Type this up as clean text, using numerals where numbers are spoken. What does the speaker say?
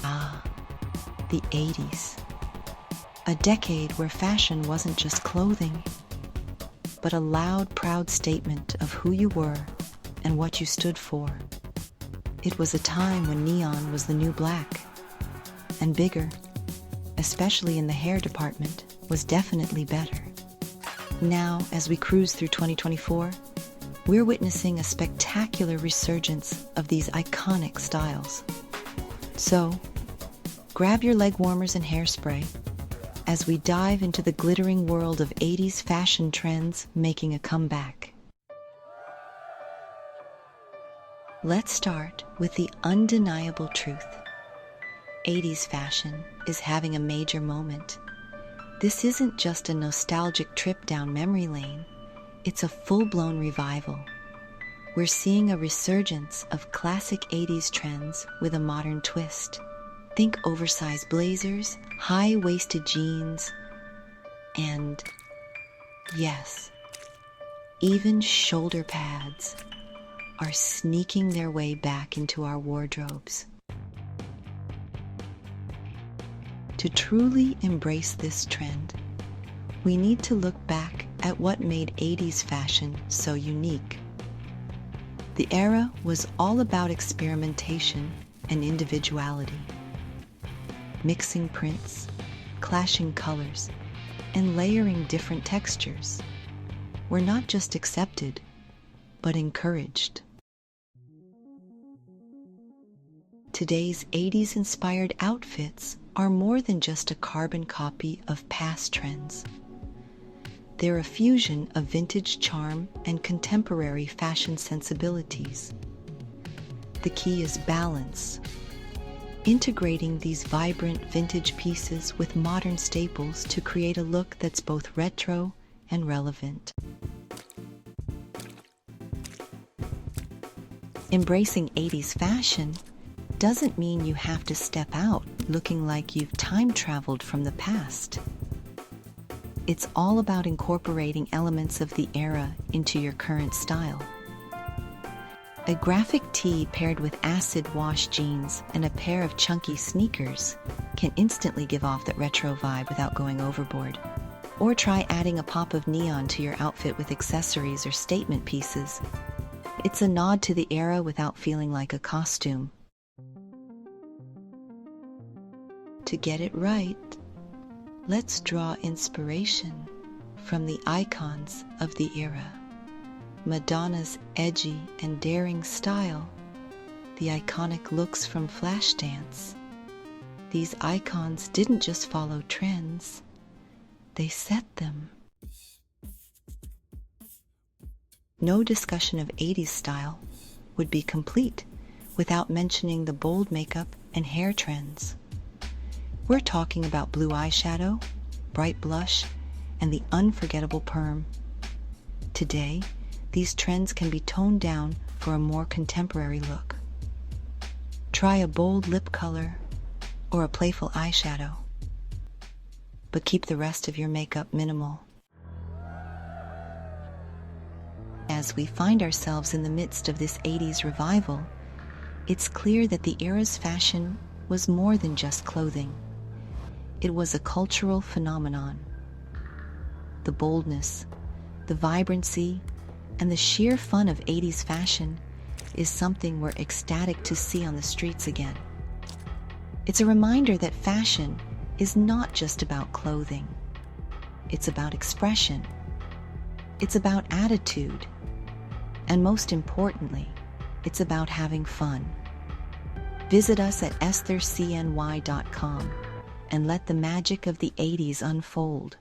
Ah, the 80s. A decade where fashion wasn't just clothing, but a loud, proud statement of who you were and what you stood for. It was a time when neon was the new black, and bigger, especially in the hair department, was definitely better. Now, as we cruise through 2024, we're witnessing a spectacular resurgence of these iconic styles. So, grab your leg warmers and hairspray as we dive into the glittering world of 80s fashion trends making a comeback. Let's start with the undeniable truth. 80s fashion is having a major moment. This isn't just a nostalgic trip down memory lane, it's a full-blown revival. We're seeing a resurgence of classic 80s trends with a modern twist. Think oversized blazers, high-waisted jeans, and yes, even shoulder pads are sneaking their way back into our wardrobes. To truly embrace this trend, we need to look back at what made 80s fashion so unique. The era was all about experimentation and individuality. Mixing prints, clashing colors, and layering different textures were not just accepted, but encouraged. Today's 80s-inspired outfits are more than just a carbon copy of past trends. They're a fusion of vintage charm and contemporary fashion sensibilities. The key is balance, integrating these vibrant vintage pieces with modern staples to create a look that's both retro and relevant. Embracing 80s fashion doesn't mean you have to step out looking like you've time-traveled from the past. It's all about incorporating elements of the era into your current style. A graphic tee paired with acid-wash jeans and a pair of chunky sneakers can instantly give off that retro vibe without going overboard. Or try adding a pop of neon to your outfit with accessories or statement pieces. It's a nod to the era without feeling like a costume. To get it right, let's draw inspiration from the icons of the era. Madonna's edgy and daring style, the iconic looks from Flashdance. These icons didn't just follow trends, they set them. No discussion of 80s style would be complete without mentioning the bold makeup and hair trends. We're talking about blue eyeshadow, bright blush, and the unforgettable perm. Today, these trends can be toned down for a more contemporary look. Try a bold lip color or a playful eyeshadow, but keep the rest of your makeup minimal. As we find ourselves in the midst of this 80s revival, it's clear that the era's fashion was more than just clothing. It was a cultural phenomenon. The boldness, the vibrancy, and the sheer fun of 80s fashion is something we're ecstatic to see on the streets again. It's a reminder that fashion is not just about clothing. It's about expression. It's about attitude. And most importantly, it's about having fun. Visit us at esthercny.com and let the magic of the 80s unfold.